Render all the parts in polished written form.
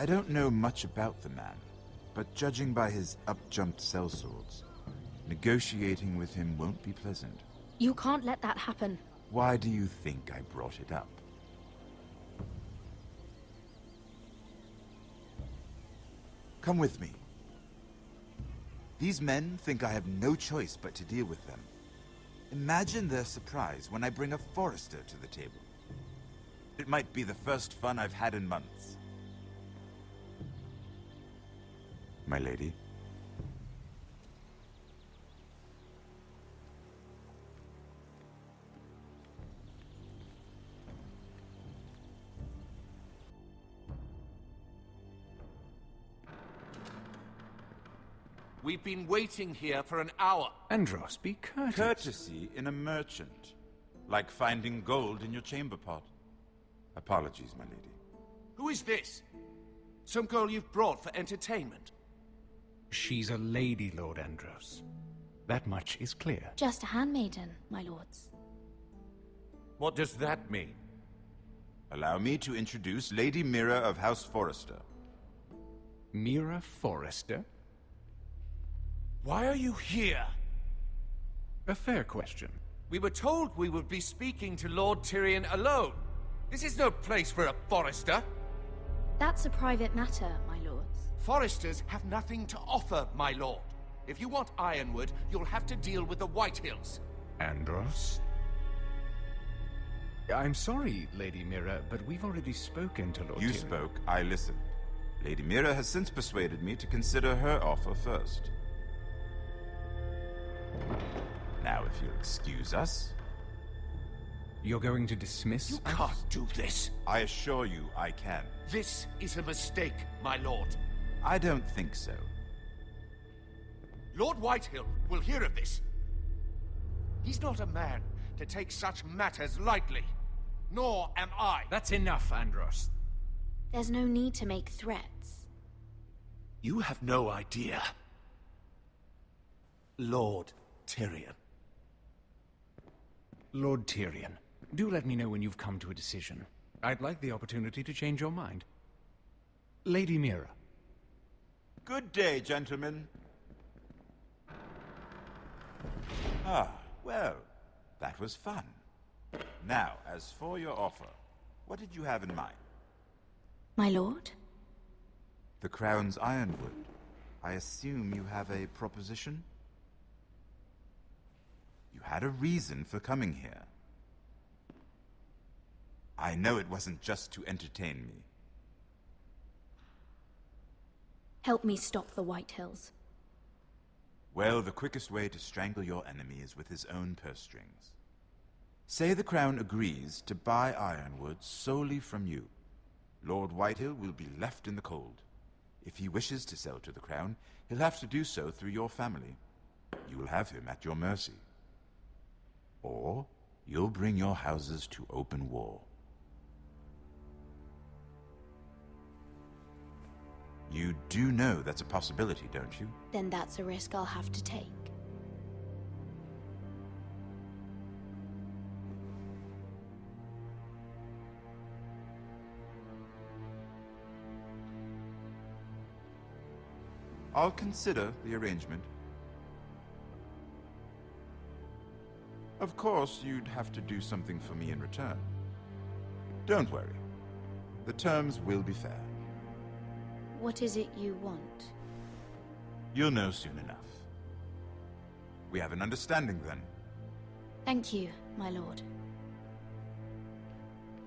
I don't know much about the man, but judging by his up-jumped sellswords, negotiating with him won't be pleasant. You can't let that happen. Why do you think I brought it up? Come with me. These men think I have no choice but to deal with them. Imagine their surprise when I bring a Forrester to the table. It might be the first fun I've had in months. My lady? We've been waiting here for an hour. Andros, be courteous. Courtesy in a merchant. Like finding gold in your chamber pot. Apologies, my lady. Who is this? Some girl you've brought for entertainment? She's a lady, Lord Andros. That much is clear. Just a handmaiden, my lords. What does that mean? Allow me to introduce Lady Mira of House Forrester. Mira Forrester? Why are you here? A fair question. We were told we would be speaking to Lord Tyrion alone. This is no place for a Forrester. That's a private matter, my lords. Forresters have nothing to offer, my lord. If you want Ironwood, you'll have to deal with the Whitehills. Andros? I'm sorry, Lady Mira, but we've already spoken to Lord You Tyrion. spoke, I listened. Lady Mira has since persuaded me to consider her offer first. Now, if you'll excuse us... You're going to dismiss You us? can't do this. I assure you I can. This is a mistake, my lord. I don't think so. Lord Whitehill will hear of this. He's not a man to take such matters lightly. Nor am I. That's enough, Andros. There's no need to make threats. You have no idea. Lord Tyrion. Lord Tyrion, do let me know when you've come to a decision. I'd like the opportunity to change your mind. Lady Mira. Good day, gentlemen. Ah, well, that was fun. Now, as for your offer, what did you have in mind? My lord? The Crown's Ironwood. I assume you have a proposition? You had a reason for coming here. I know it wasn't just to entertain me. Help me stop the Whitehills. Well, the quickest way to strangle your enemy is with his own purse strings. Say the Crown agrees to buy Ironwood solely from you. Lord Whitehill will be left in the cold. If he wishes to sell to the Crown, he'll have to do so through your family. You will have him at your mercy. Or you'll bring your houses to open war. You do know that's a possibility, don't you? Then that's a risk I'll have to take. I'll consider the arrangement. Of course, you'd have to do something for me in return. Don't worry. The terms will be fair. What is it you want? You'll know soon enough. We have an understanding then. Thank you, my lord.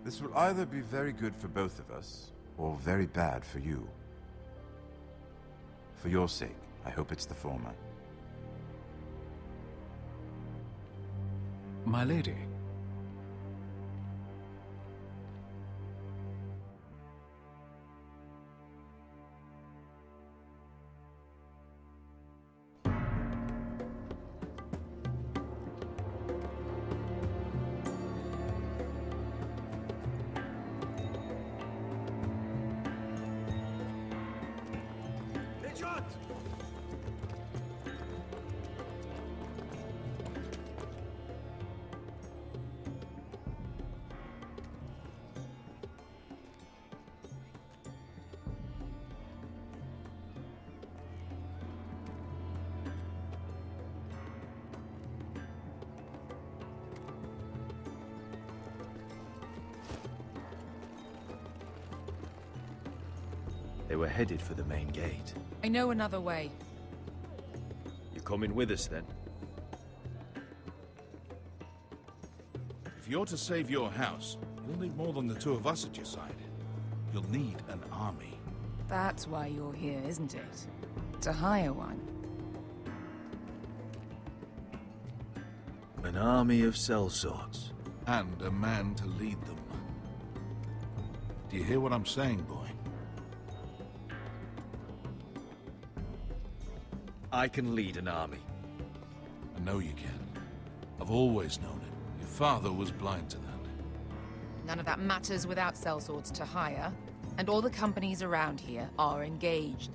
This will either be very good for both of us, or very bad for you. For your sake, I hope it's the former. My lady. They were headed for the main gate. I know another way. You coming with us then? If you're to save your house, you'll need more than the two of us at your side. You'll need an army. That's why you're here, isn't it? To hire one. An army of sellswords. And a man to lead them. Do you hear what I'm saying, boy? I can lead an army. I know you can. I've always known it. Your father was blind to that. None of that matters without sellswords to hire, and all the companies around here are engaged.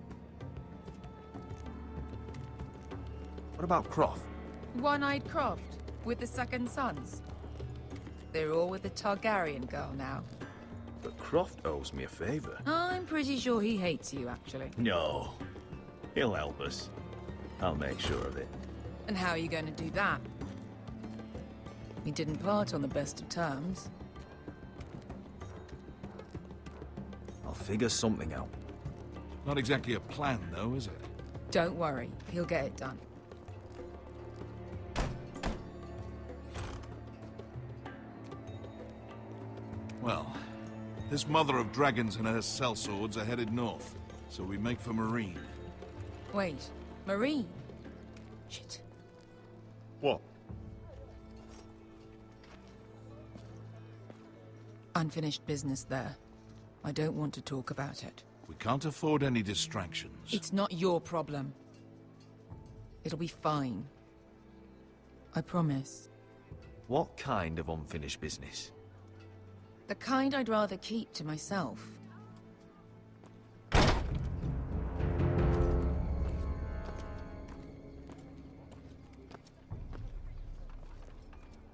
What about Croft? One-Eyed Croft, with the Second Sons. They're all with the Targaryen girl now. But Croft owes me a favor. I'm pretty sure he hates you, actually. No. He'll help us. I'll make sure of it. And how are you going to do that? We didn't part on the best of terms. I'll figure something out. Not exactly a plan, though, is it? Don't worry, he'll get it done. Well, this mother of dragons and her sellswords are headed north, so we make for Marine. Wait, Marine? Shit. What? Unfinished business there. I don't want to talk about it. We can't afford any distractions. It's not your problem. It'll be fine. I promise. What kind of unfinished business? The kind I'd rather keep to myself.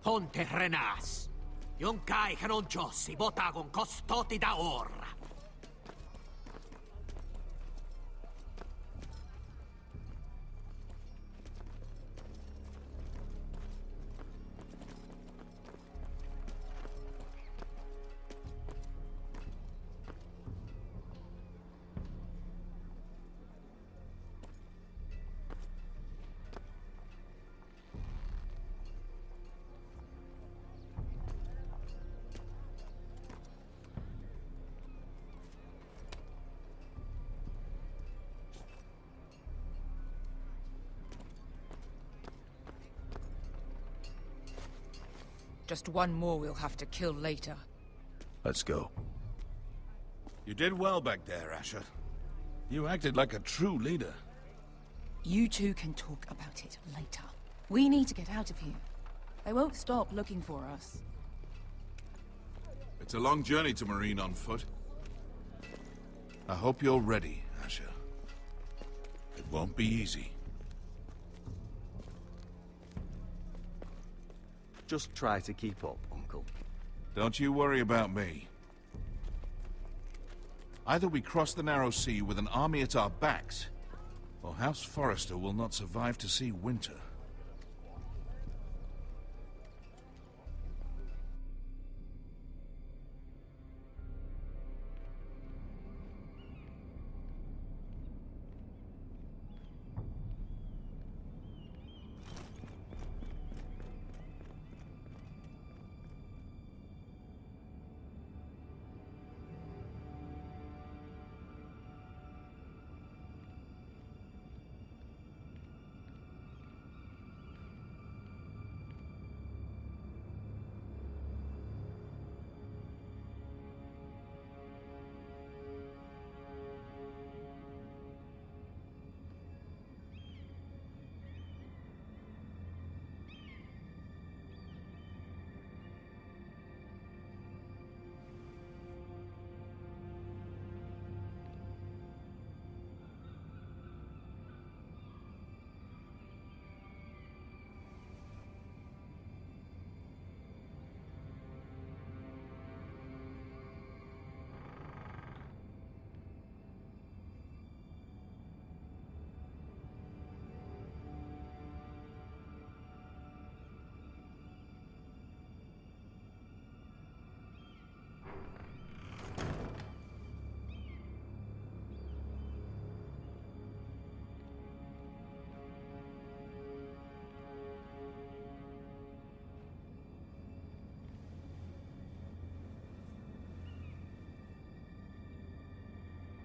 Ponte Renas. Yon kai canon jossi botagon costoti da or. Just one more we'll have to kill later. Let's go. You did well back there, Asher. You acted like a true leader. You two can talk about it later. We need to get out of here. They won't stop looking for us. It's a long journey to Marine on foot. I hope you're ready, Asher. It won't be easy. Just try to keep up, Uncle. Don't you worry about me. Either we cross the narrow sea with an army at our backs, or House Forrester will not survive to see winter.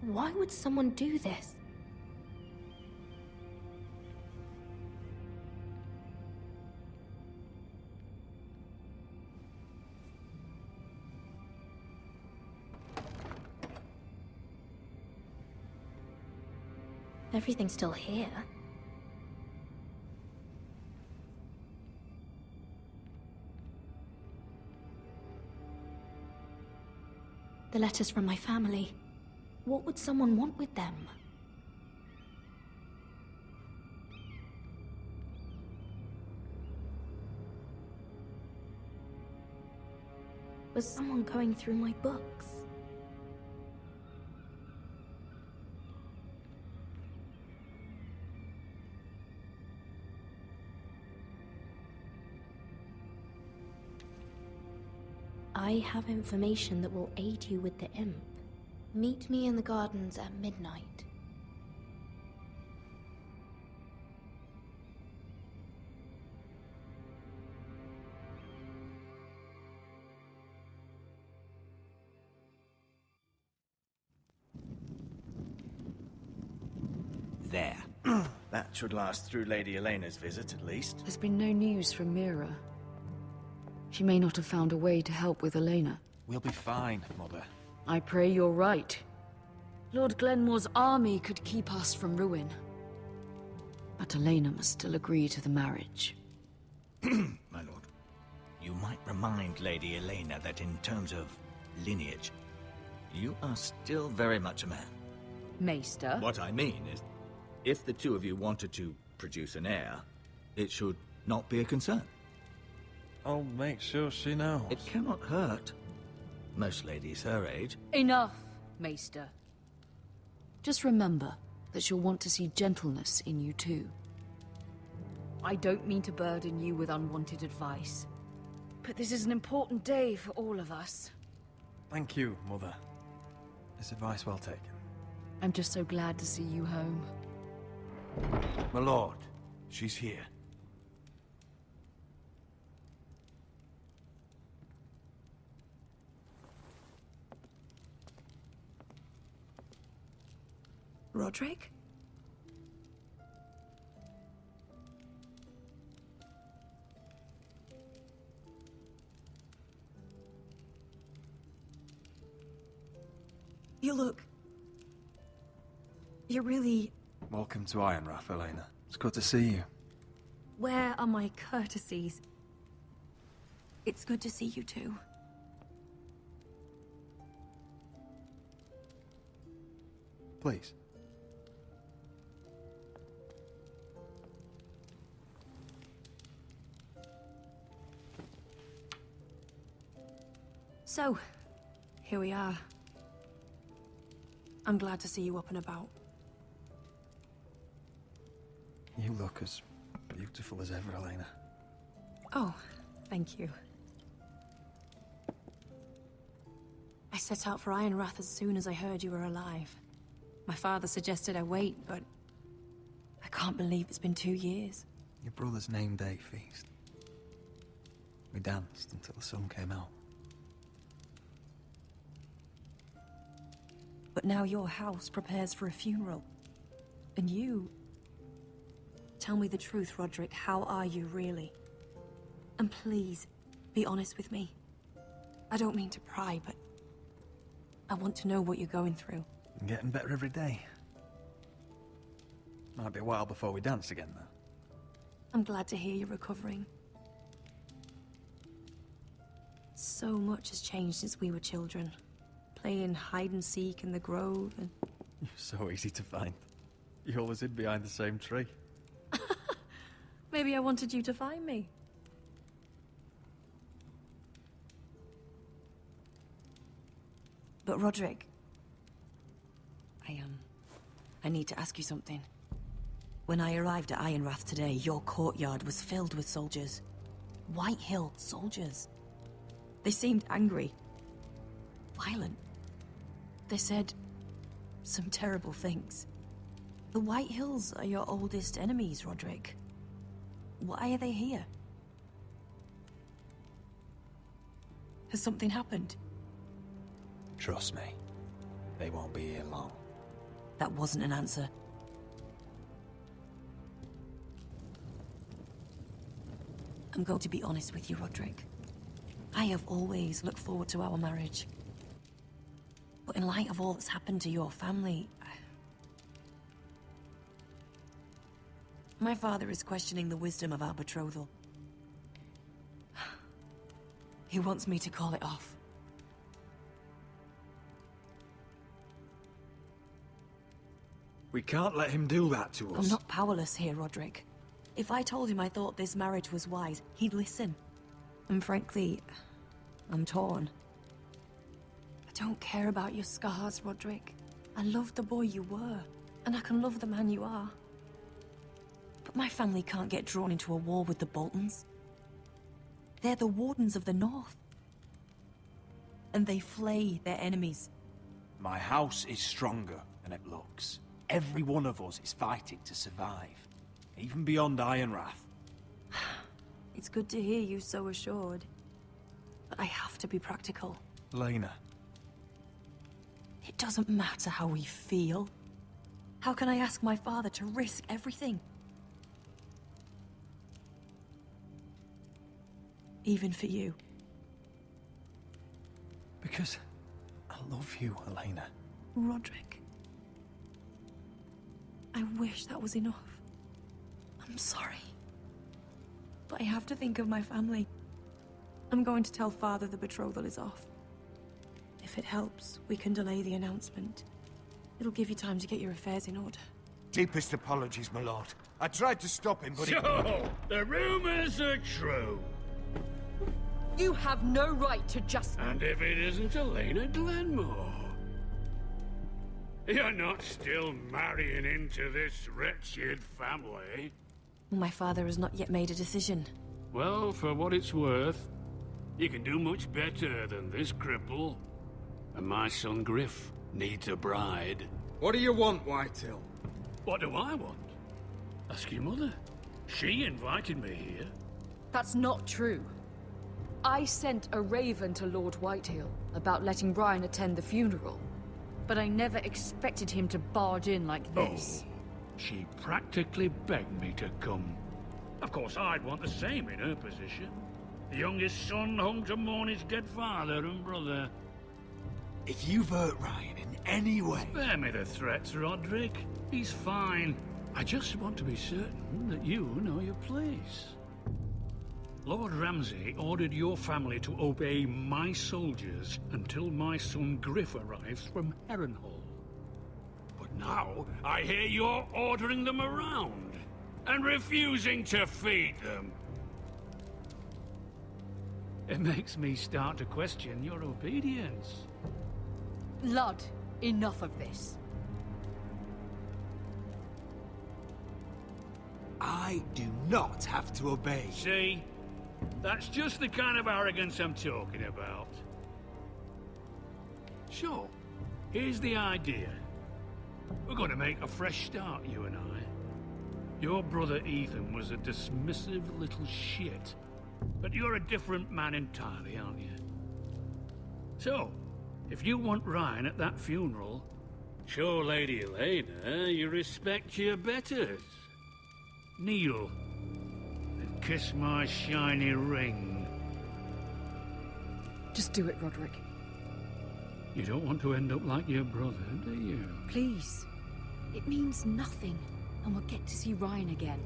Why would someone do this? Everything's still here. The letters from my family. What would someone want with them? Was someone going through my books? I have information that will aid you with the imp. Meet me in the gardens at midnight. There. That should last through Lady Elena's visit, at least. There's been no news from Mira. She may not have found a way to help with Elena. We'll be fine, Mother. I pray you're right. Lord Glenmore's army could keep us from ruin. But Elena must still agree to the marriage. My lord. You might remind Lady Elena that in terms of lineage, you are still very much a man. Maester? What I mean is, if the two of you wanted to produce an heir, it should not be a concern. I'll make sure she knows. It cannot hurt. Most ladies her age. Enough, Maester. Just remember that she'll want to see gentleness in you too. I don't mean to burden you with unwanted advice, but this is an important day for all of us. Thank you, Mother. It's advice well taken. I'm just so glad to see you home. My lord, she's here. Roderick? You look... You're really... Welcome to Ironrath, Elena. It's good to see you. Where are my courtesies? It's good to see you too. Please. So, here we are. I'm glad to see you up and about. You look as beautiful as ever, Elena. Oh, thank you. I set out for Ironrath as soon as I heard you were alive. My father suggested I wait, but I can't believe it's been 2 years. Your brother's name day feast. We danced until the sun came out. But now your house prepares for a funeral. And you... Tell me the truth, Roderick. How are you, really? And please, be honest with me. I don't mean to pry, but... I want to know what you're going through. I'm getting better every day. Might be a while before we dance again, though. I'm glad to hear you're recovering. So much has changed since we were children. Playing hide-and-seek in the grove and... You're so easy to find. You always hid behind the same tree. Maybe I wanted you to find me. But Roderick... I need to ask you something. When I arrived at Ironrath today, your courtyard was filled with soldiers. Whitehill soldiers. They seemed angry. Violent. They said... some terrible things. The Whitehills are your oldest enemies, Roderick. Why are they here? Has something happened? Trust me, they won't be here long. That wasn't an answer. I'm going to be honest with you, Roderick. I have always looked forward to our marriage. But in light of all that's happened to your family... My father is questioning the wisdom of our betrothal. He wants me to call it off. We can't let him do that to us. I'm not powerless here, Roderick. If I told him I thought this marriage was wise, he'd listen. And frankly, I'm torn. I don't care about your scars, Roderick. I love the boy you were, and I can love the man you are. But my family can't get drawn into a war with the Boltons. They're the Wardens of the North. And they flay their enemies. My house is stronger than it looks. Every one of us is fighting to survive, even beyond Ironrath. It's good to hear you so assured. But I have to be practical. Lena. It doesn't matter how we feel. How can I ask my father to risk everything? Even for you. Because I love you, Elena. Roderick. I wish that was enough. I'm sorry. But I have to think of my family. I'm going to tell Father the betrothal is off. If it helps, we can delay the announcement. It'll give you time to get your affairs in order. Deepest apologies, my lord. I tried to stop him, but So, the rumors are true. You have no right to just... And if it isn't Elena Glenmore? You're not still marrying into this wretched family? My father has not yet made a decision. Well, for what it's worth, you can do much better than this cripple. And my son Griff needs a bride. What do you want, Whitehill? What do I want? Ask your mother. She invited me here. That's not true. I sent a raven to Lord Whitehill about letting Brian attend the funeral. But I never expected him to barge in like this. Oh, she practically begged me to come. Of course, I'd want the same in her position. The youngest son home to mourn his dead father and brother. If you've hurt Ryan in any way... Spare me the threats, Roderick. He's fine. I just want to be certain that you know your place. Lord Ramsay ordered your family to obey my soldiers until my son Griff arrives from Harrenhal. But now, I hear you're ordering them around, and refusing to feed them. It makes me start to question your obedience. Lud, enough of this. I do not have to obey. See? That's just the kind of arrogance I'm talking about. So, here's the idea. We're going to make a fresh start, you and I. Your brother Ethan was a dismissive little shit. But you're a different man entirely, aren't you? So, if you want Ryan at that funeral, show Lady Elena you respect your betters. Kneel. And kiss my shiny ring. Just do it, Roderick. You don't want to end up like your brother, do you? Please. It means nothing, and we'll get to see Ryan again.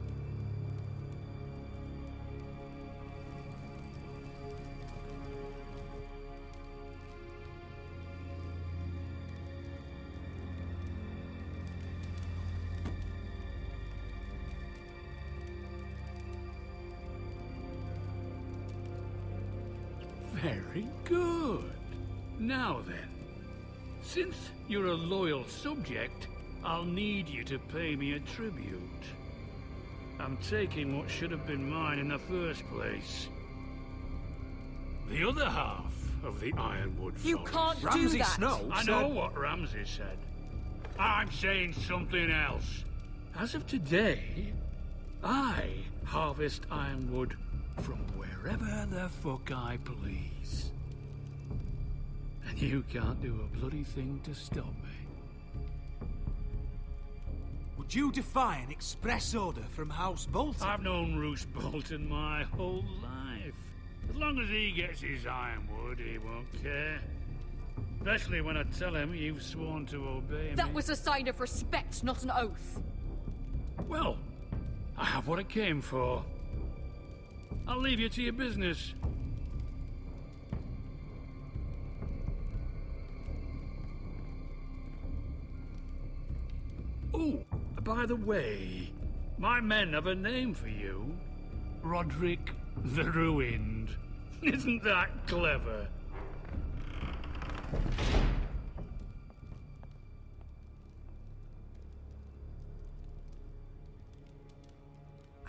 Very good. Now then, since you're a loyal subject, I'll need you to pay me a tribute. I'm taking what should have been mine in the first place. The other half of the Ironwood Forest. You can't do Ramsay that! Snow I know what Ramsay said. I'm saying something else. As of today, I harvest Ironwood from wherever the fuck I please. And you can't do a bloody thing to stop me. Would you defy an express order from House Bolton? I've known Roose Bolton my whole life. As long as he gets his ironwood, he won't care. Especially when I tell him you've sworn to obey me. That was a sign of respect, not an oath. Well, I have what I came for. I'll leave you to your business. Oh, by the way, my men have a name for you. Roderick the Ruined. Isn't that clever?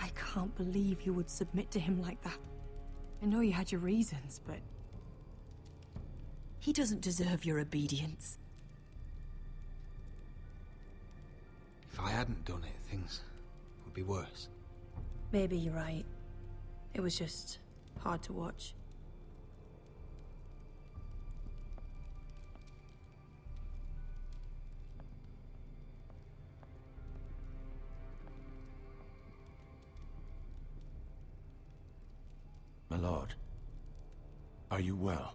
I can't believe you would submit to him like that. I know you had your reasons, but... he doesn't deserve your obedience. If I hadn't done it, things would be worse. Maybe you're right. It was just hard to watch. My lord, are you well?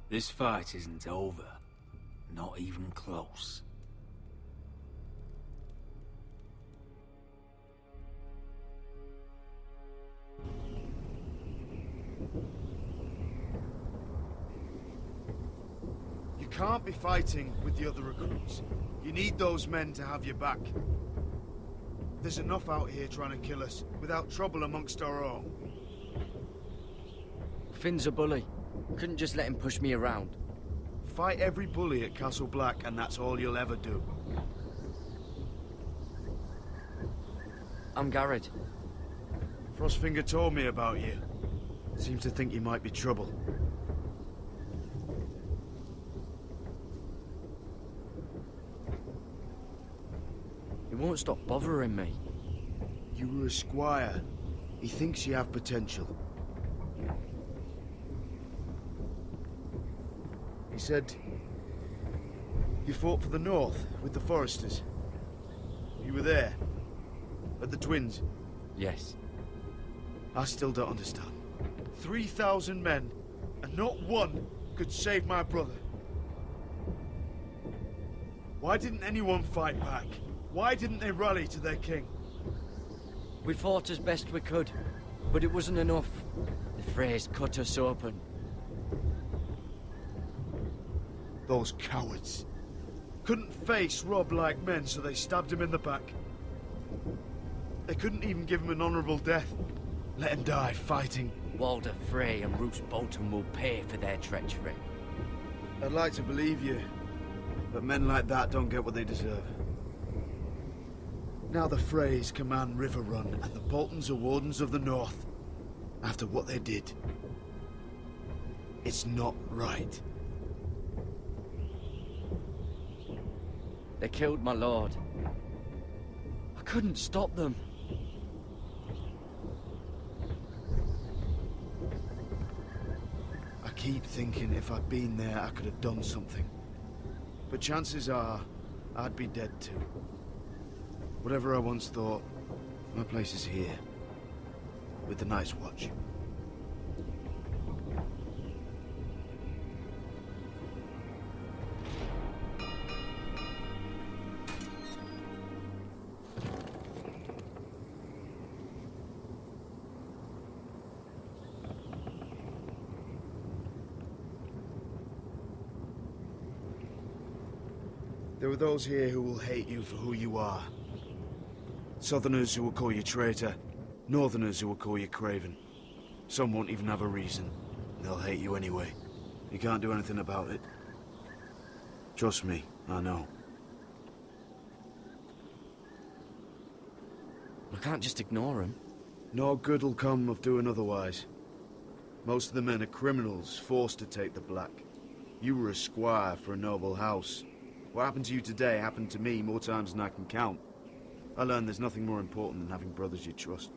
This fight isn't over. Not even close. You can't be fighting with the other recruits. You need those men to have your back. There's enough out here trying to kill us, without trouble amongst our own. Finn's a bully. Couldn't just let him push me around. Fight every bully at Castle Black, and that's all you'll ever do. I'm Garrett. Frostfinger told me about you. Seems to think you might be trouble. He won't stop bothering me. You were a squire. He thinks you have potential. He said you fought for the North with the Foresters. You were there, at the Twins. Yes. I still don't understand. 3,000 men, and not one could save my brother. Why didn't anyone fight back? Why didn't they rally to their king? We fought as best we could, but it wasn't enough. The Freys cut us open. Those cowards. Couldn't face Robb like men, so they stabbed him in the back. They couldn't even give him an honorable death. Let him die fighting. Walder Frey and Roose Bolton will pay for their treachery. I'd like to believe you, but men like that don't get what they deserve. Now the Freys command Riverrun, and the Boltons are Wardens of the North. After what they did. It's not right. They killed my lord. I couldn't stop them. I keep thinking if I'd been there, I could have done something. But chances are, I'd be dead too. Whatever I once thought, my place is here. With the Night's Watch. There are those here who will hate you for who you are. Southerners who will call you traitor, Northerners who will call you craven. Some won't even have a reason. They'll hate you anyway. You can't do anything about it. Trust me, I know. I can't just ignore him. No good will come of doing otherwise. Most of the men are criminals, forced to take the black. You were a squire for a noble house. What happened to you today happened to me more times than I can count. I learned there's nothing more important than having brothers you trust.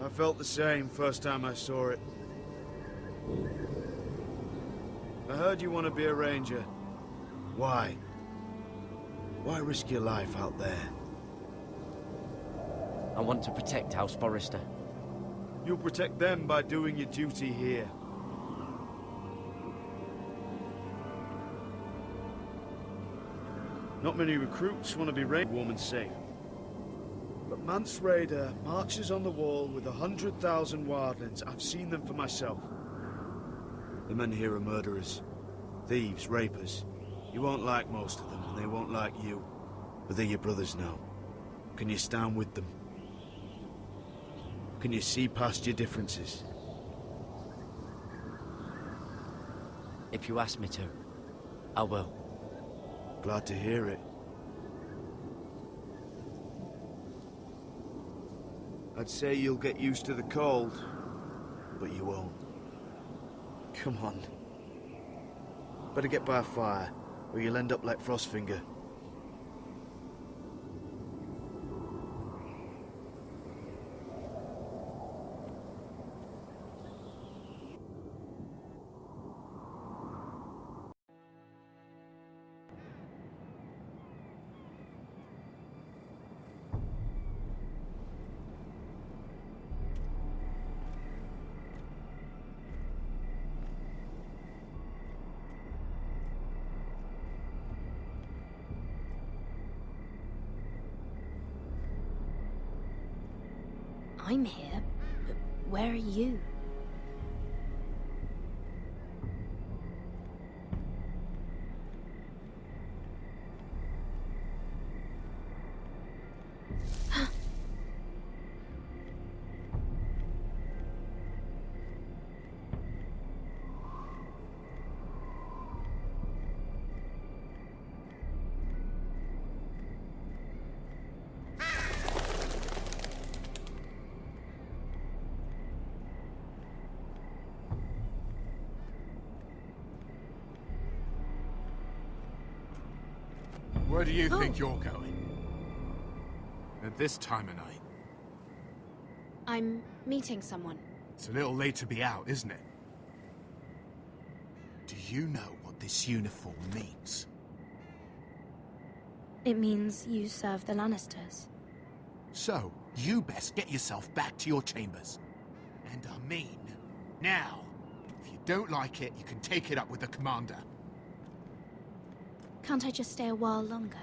I felt the same first time I saw it. I heard you want to be a ranger. Why? Why risk your life out there? I want to protect House Forrester. You'll protect them by doing your duty here. Not many recruits want to be warm and safe. But Mance Rayder marches on the wall with 100,000 wildlings. I've seen them for myself. The men here are murderers, thieves, rapers. You won't like most of them, and they won't like you. But they're your brothers now. Can you stand with them? Can you see past your differences? If you ask me to, I will. Glad to hear it. I'd say you'll get used to the cold, but you won't. Come on. Better get by a fire, or you'll end up like Frostfinger. I'm here, but where are you? Where do you think you're going? At this time of night? I'm meeting someone. It's a little late to be out, isn't it? Do you know what this uniform means? It means you serve the Lannisters. So, you best get yourself back to your chambers. And I mean, now. If you don't like it, you can take it up with the commander. Can't I just stay a while longer?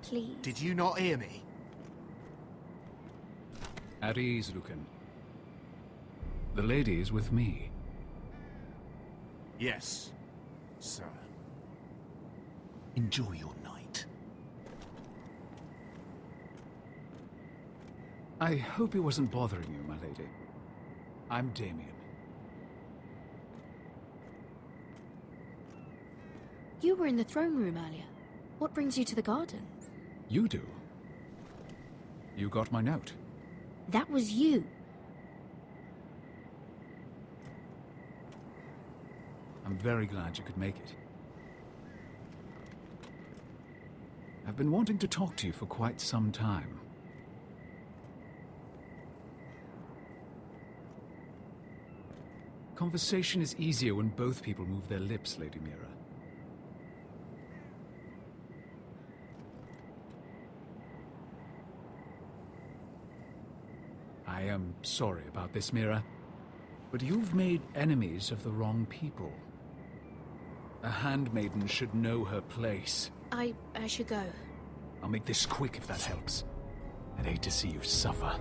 Please? Did you not hear me? At ease, Lucan. The lady is with me. Yes, sir. Enjoy your night. I hope it wasn't bothering you, my lady. I'm Damien. You were in the throne room earlier. What brings you to the gardens? You do. You got my note. That was you. I'm very glad you could make it. I've been wanting to talk to you for quite some time. Conversation is easier when both people move their lips, Lady Mira. I am sorry about this, Mira, but you've made enemies of the wrong people. A handmaiden should know her place. I should go. I'll make this quick if that helps. I'd hate to see you suffer.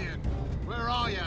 Damien, where are you?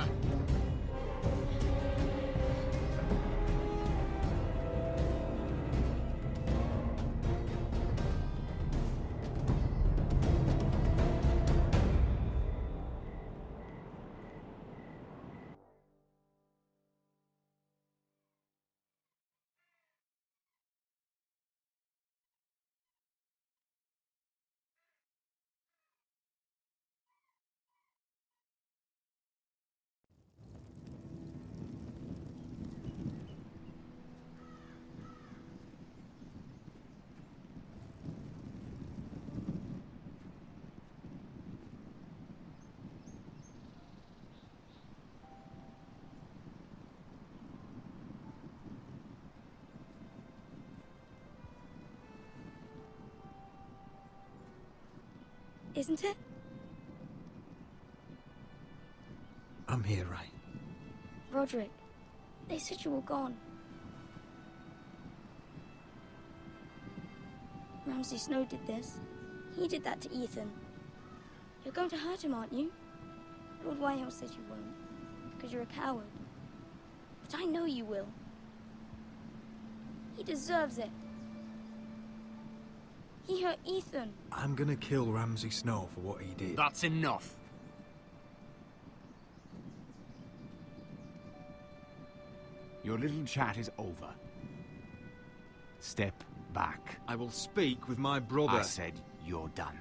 Isn't it? I'm here, right? Roderick, they said you were gone. Ramsay Snow did this. He did that to Ethan. You're going to hurt him, aren't you? Lord Whitehill says you won't, because you're a coward. But I know you will. He deserves it. He hurt Ethan. I'm gonna kill Ramsay Snow for what he did. That's enough. Your little chat is over. Step back. I will speak with my brother. I said you're done.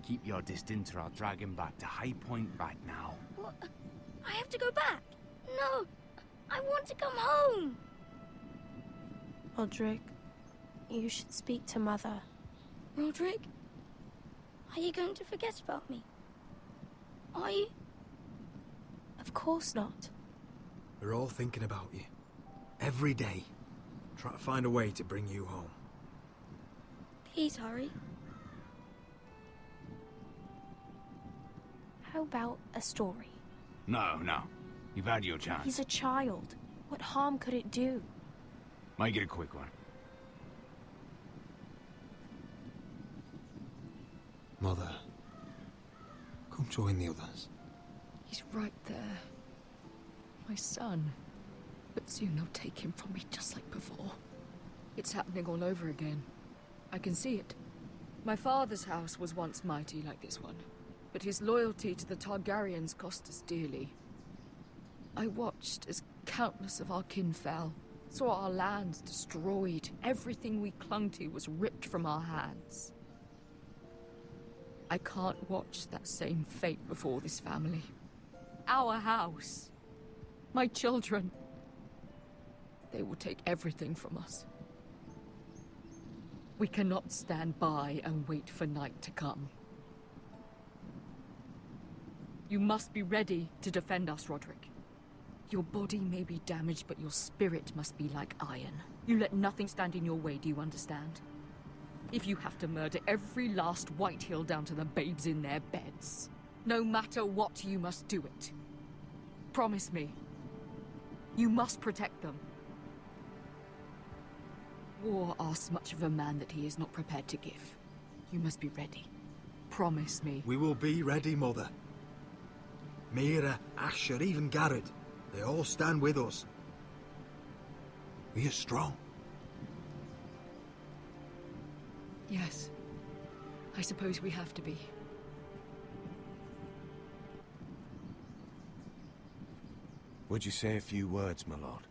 Keep your distance or I'll drag him back to High Point right now. What? I have to go back. No, I want to come home. Roderick, you should speak to Mother. Roderick? Are you going to forget about me? Are you? Of course not. We're all thinking about you. Every day. Try to find a way to bring you home. Please hurry. How about a story? No. You've had your chance. He's a child. What harm could it do? Make it a quick one. Mother, come join the others. He's right there. My son. But soon they'll take him from me just like before. It's happening all over again. I can see it. My father's house was once mighty like this one, but his loyalty to the Targaryens cost us dearly. I watched as countless of our kin fell, saw our lands destroyed, everything we clung to was ripped from our hands. I can't watch that same fate before this family. Our house. My children. They will take everything from us. We cannot stand by and wait for night to come. You must be ready to defend us, Roderick. Your body may be damaged, but your spirit must be like iron. You let nothing stand in your way, do you understand? If you have to murder every last Whitehill down to the babes in their beds, no matter what, you must do it. Promise me. You must protect them. War asks much of a man that he is not prepared to give. You must be ready. Promise me. We will be ready, Mother. Mira, Asher, even Garrett. They all stand with us. We are strong. Yes. I suppose we have to be. Would you say a few words, my lord?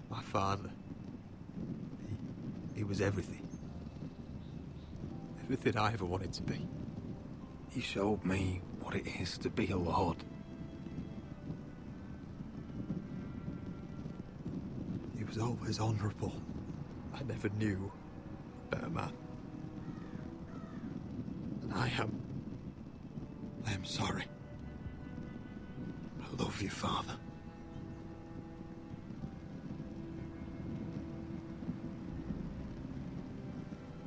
My father. He was everything. Everything I ever wanted to be. He showed me what it is to be a lord. He was always honourable. I never knew a better man. And I am sorry. I love you, Father.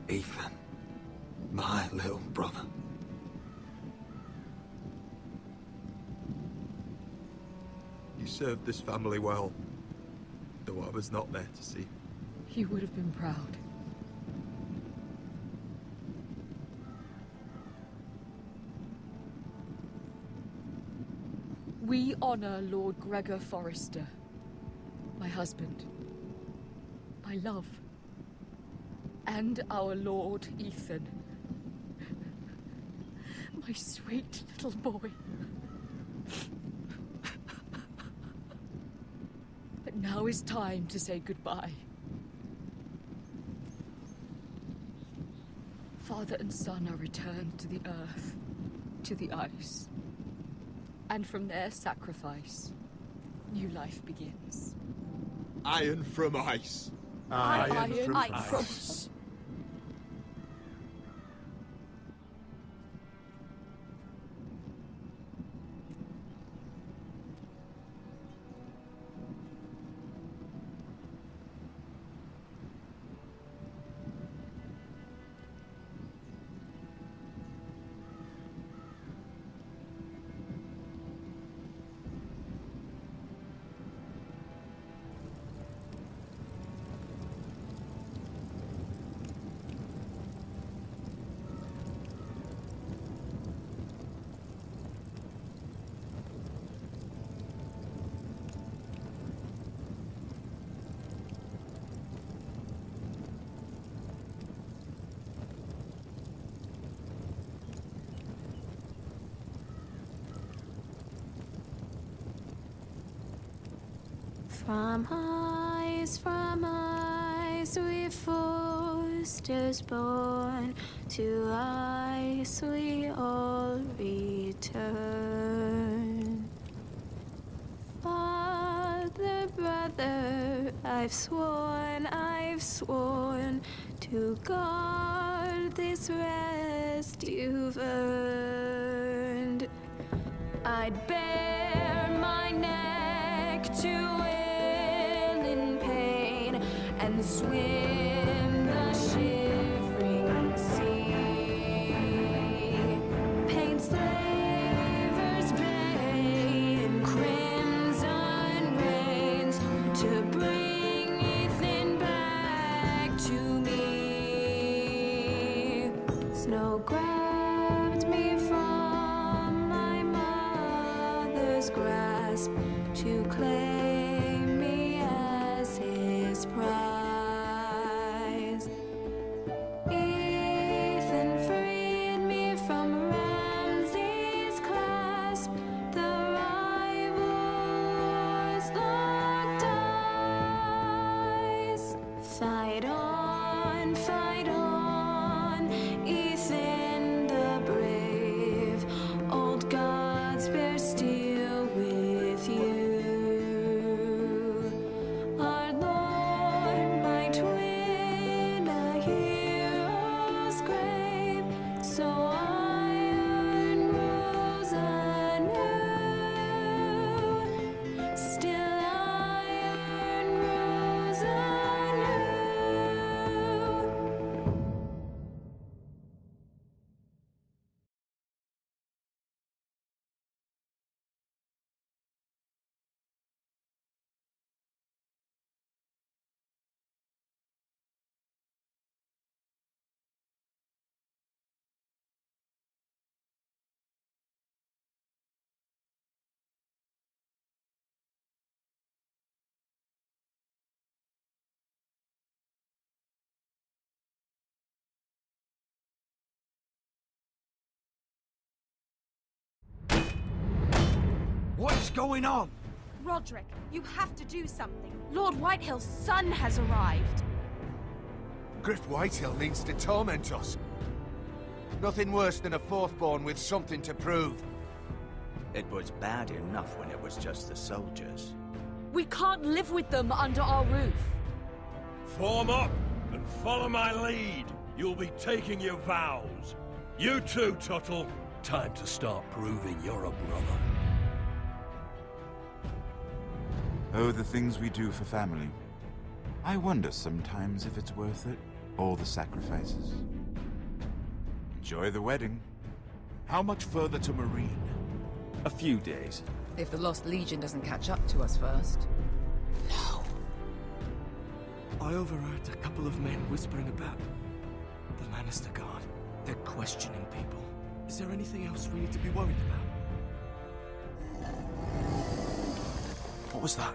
Ethan, my little brother. served this family well, though I was not there to see. You would have been proud. We honor Lord Gregor Forrester, my husband, my love, and our Lord Ethan, my sweet little boy. But now is time to say goodbye. Father and son are returned to the earth, to the ice. And from their sacrifice, new life begins. Iron from ice. Iron from ice. From ice we foresters born, to ice we all return. Father, brother, I've sworn to guard this rest you've earned. I'd bare my neck to and swim the shivering sea. Paint Slaver's Bay in crimson rains to bring Ethan back to me. Snow grabbed me from my mother's grasp to claim me as his prize. Fight on, Ethan the brave. Old gods bear steel with you. Our Lord might win a hero's grave, so iron grows anew. Still iron grows anew. What's going on? Roderick, you have to do something. Lord Whitehill's son has arrived. Griff Whitehill means to torment us. Nothing worse than a fourthborn with something to prove. It was bad enough when it was just the soldiers. We can't live with them under our roof. Form up and follow my lead. You'll be taking your vows. You too, Tuttle. Time to start proving you're a brother. Oh, the things we do for family. I wonder sometimes if it's worth it, all the sacrifices. Enjoy the wedding. How much further to Marine? A few days. If the Lost Legion doesn't catch up to us first. I overheard a couple of men whispering about the Lannister Guard. They're questioning people. Is there anything else we need to be worried about? What was that?